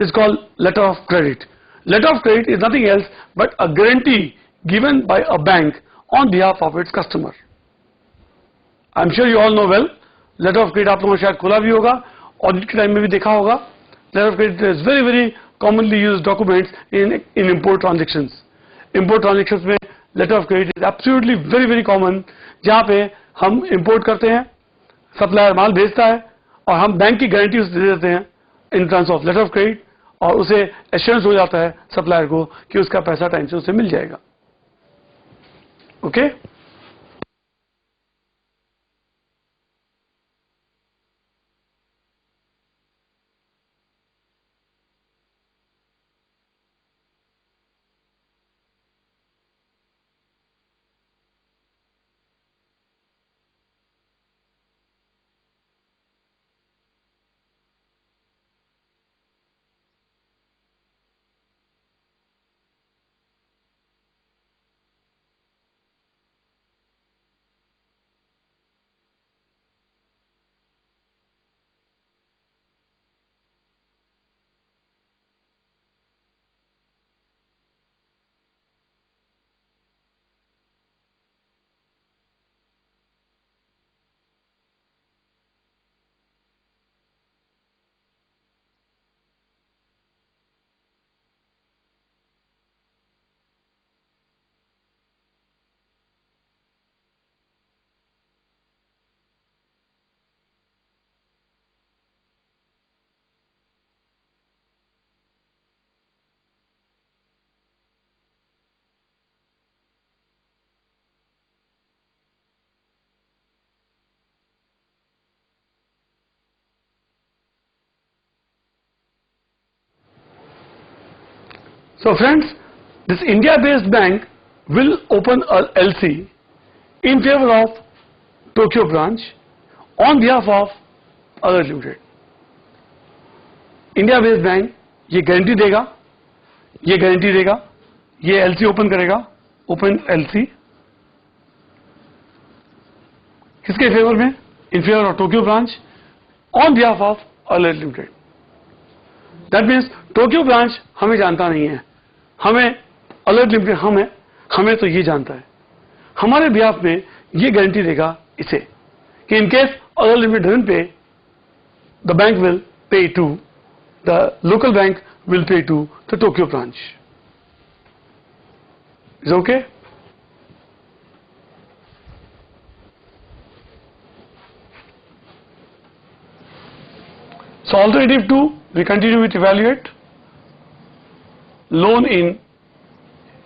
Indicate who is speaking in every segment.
Speaker 1: is called letter of credit. Letter of credit is nothing else but a guarantee given by a bank on behalf of its customer. I'm sure you all know well. Letter of credit आप लोगों ने शायद खोला भी होगा, audit के time में भी देखा होगा. Letter of credit is very very commonly used documents in import transactions. Import transactions में letter of credit is absolutely very very common, जहां पे हम इंपोर्ट करते हैं, सप्लायर माल भेजता है और हम बैंक की गारंटी उसे दे देते हैं in terms of letter of credit, और उसे एश्योरेंस हो जाता है सप्लायर को कि उसका पैसा टाइम से उसे मिल जाएगा. Okay So friends, this India-based bank will open a LC in favor of Tokyo branch on behalf of Other Limited. India-based bank ये गारंटी देगा, ये LC ओपन करेगा, ओपन LC किसके फेवर में? In favour of Tokyo branch on behalf of Other Limited. That means Tokyo branch हमें जानता नहीं है, हमें अलग लिमिटेड हमें तो ये जानता है. हमारे बिहाफ में ये गारंटी देगा इसे कि इन केस अलग limited doesn't pay, the bank will pay to, the local bank will pay to the Tokyo branch. Is okay? So alternative 2, we continue with evaluate loan in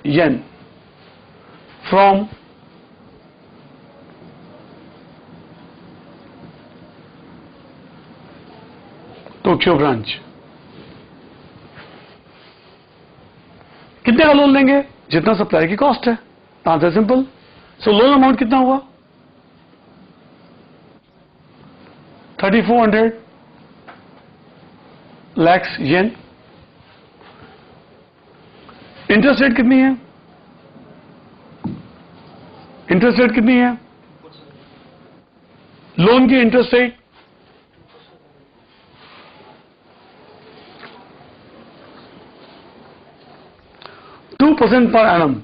Speaker 1: yen from Tokyo branch. कितने का loan लेंगे? जितना supply की cost है. Answer simple. So loan amount कितना हुआ? 3400 lakhs yen. Interest rate कितनी है? इंटरेस्ट रेट कितनी है? लोन की इंटरेस्ट रेट 2% पर एनम.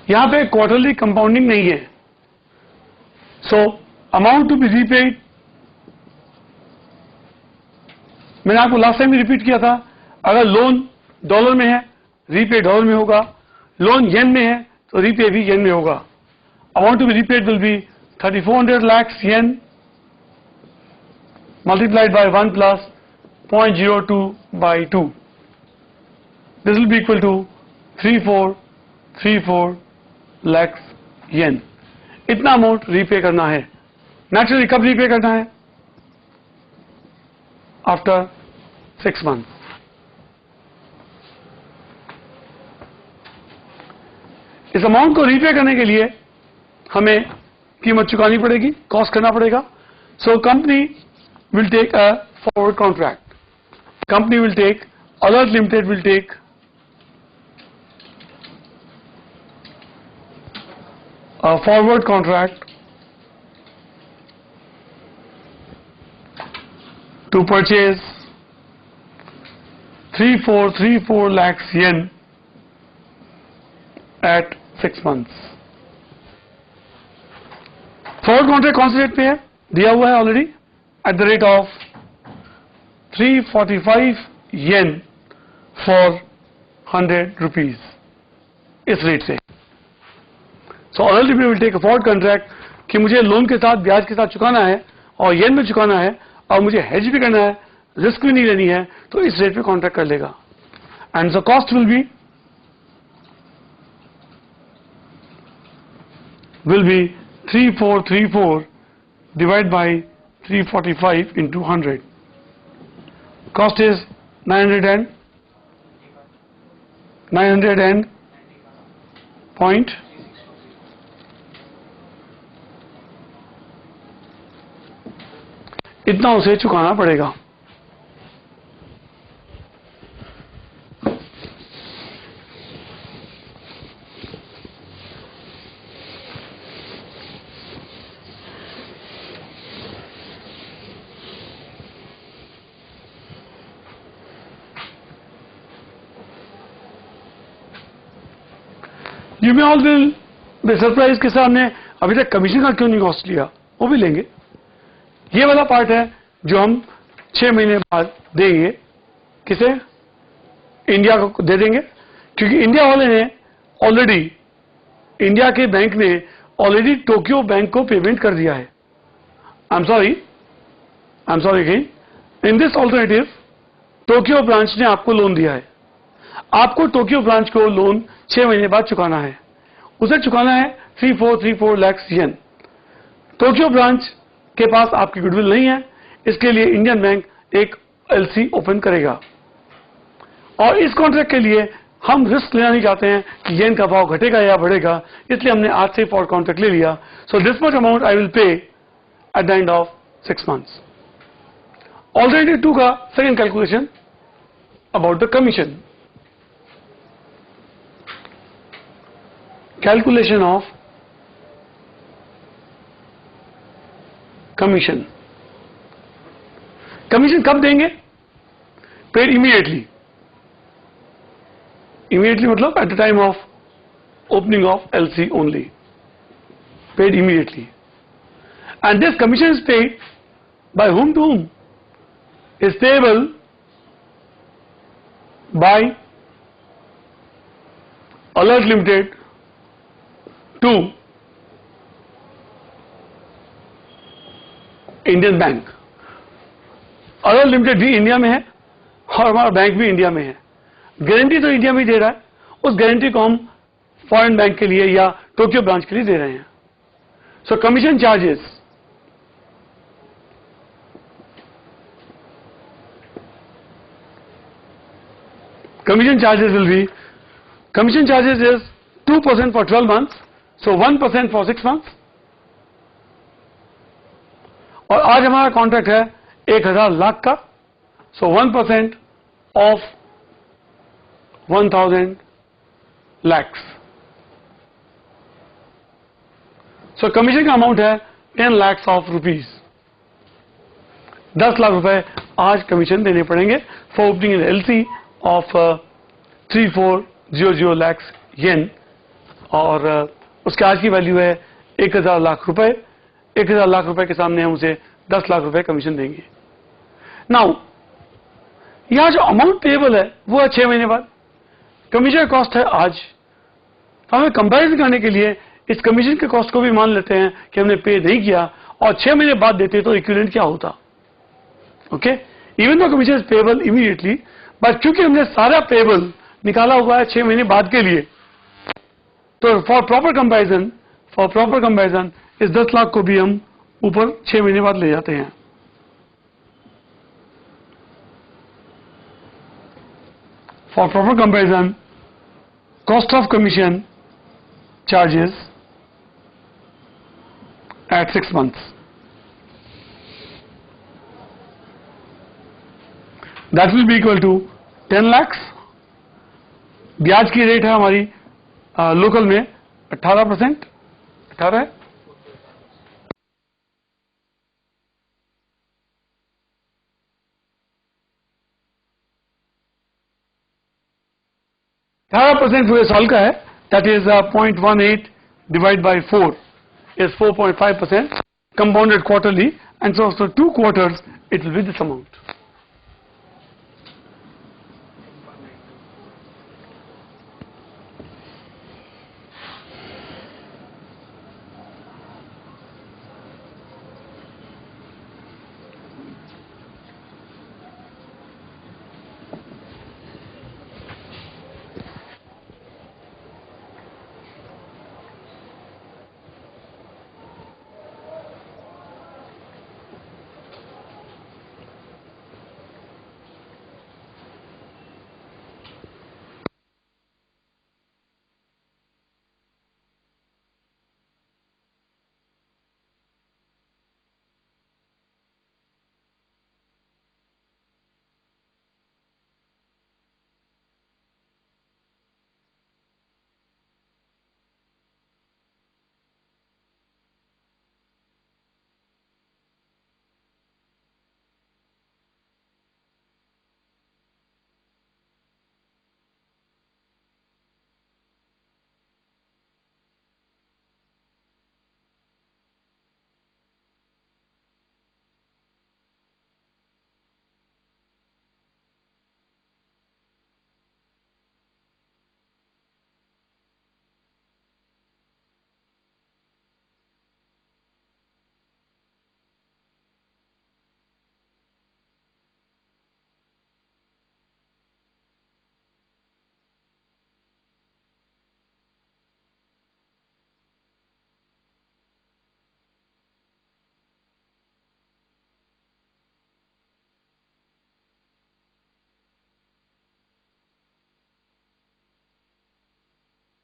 Speaker 1: यहां पे क्वार्टरली कंपाउंडिंग नहीं है. So amount to be repaid, मैंने आपको लास्ट टाइम भी रिपीट किया था, अगर लोन डॉलर में है रीपे डॉलर में होगा, लोन येन में है तो रीपे भी येन में होगा. Amount to be repaid will be 3400 lakhs yen multiplied by 1 plus 0.02 by 2. This will be equal to 3434 lakhs yen. इतना अमाउंट रीपे करना है. नेचुरली कब रीपे करना है? After 6 months. इस अमाउंट को रीपे करने के लिए हमें कीमत चुकानी पड़ेगी, कॉस्ट करना पड़ेगा. So company will take a forward contract. Company will take, alert limited will take a forward contract to purchase 3434 lakhs yen at 6 months. Forward contract कौन से रेट पे है, दिया हुआ है already, at the rate of 345 yen for 100 rupees, इस rate से. So already we will take a forward contract कि मुझे लोन के साथ ब्याज के साथ चुकाना है और येन में चुकाना है और मुझे हेज भी करना है, रिस्क भी नहीं लेनी है, तो इस रेट पे कॉन्ट्रैक्ट कर लेगा. And the cost will be 3434 divided by 345 into 100. Cost is 900 point. इतना उसे चुकाना पड़ेगा. You may all will be surprise के सामने अभी तक कमीशन का क्यों नहीं कॉस्ट लिया, वो भी लेंगे. ये वाला पार्ट है जो हम 6 महीने बाद देंगे. किसे? इंडिया को दे देंगे, क्योंकि इंडिया वाले ने ऑलरेडी, इंडिया के बैंक ने ऑलरेडी टोक्यो बैंक को पेमेंट कर दिया है. I am sorry again, in this alternative Tokyo branch ने आपको लोन दिया है. आपको टोक्यो ब्रांच को लोन 6 महीने बाद चुकाना है. उसे चुकाना है 3434 lakhs येन. टोक्यो ब्रांच के पास आपकी गुडविल नहीं है, इसके लिए इंडियन बैंक एक एलसी ओपन करेगा. और इस कॉन्ट्रैक्ट के लिए हम रिस्क लेना नहीं चाहते हैं कि येन का भाव घटेगा या बढ़ेगा, इसलिए हमने आज से फॉर कॉन्ट्रैक्ट ले लिया. So this much amount I will pay at the end of 6 months. Already 2 का second calculation about the commission. Calculation of commission. Commission कब देंगे? Paid immediately. इमीडिएटली मतलब at the time of opening of LC only. Paid immediately. And this commission is paid by whom to whom? Is payable by Alert Limited to Indian bank. Alert limited भी India में है और हमारा bank भी India में है. Guarantee तो India में ही दे रहा है, उस गारंटी को हम फॉरेन बैंक के लिए या टोक्यो ब्रांच के लिए दे रहे हैं. सो commission charges, commission charges will be, commission charges is 2% for 12 months, so 1% for 6 months. और आज हमारा कॉन्ट्रैक्ट है 1000 लाख का, so 1% of 1000 lakhs. So commission का अमाउंट है 10 lakhs of rupees. 10 लाख रुपए आज कमीशन देने पड़ेंगे for opening in LC of 3400 lakhs येन. और उसके आज की वैल्यू है 1000 लाख रुपए. 1000 लाख रुपए के सामने हम उसे 10 लाख रुपए कमीशन देंगे. नाउ यहां जो अमाउंट पेएबल है वो है 6 महीने बाद. कमीशन कॉस्ट है आज, तो हमें कंपैरिजन करने के लिए इस कमीशन के कॉस्ट को भी मान लेते हैं कि हमने पे नहीं किया और 6 महीने बाद देते तो इक्विवेलेंट क्या होता. Okay, even though commission is payable immediately, but चूंकि हमने सारा पेएबल निकाला हुआ है 6 महीने बाद के लिए, तो फॉर प्रॉपर कंपैरिजन इस 10 लाख को भी हम ऊपर 6 महीने बाद ले जाते हैं. For proper comparison cost of commission charges at 6 months. That will be equal to 10 lakhs. ब्याज की रेट है हमारी लोकल में 18%, 18 है. 18% हुए साल का है, that is 0.18 divided by 4 is 4.5% compounded quarterly, and so 2 quarters it will be this amount.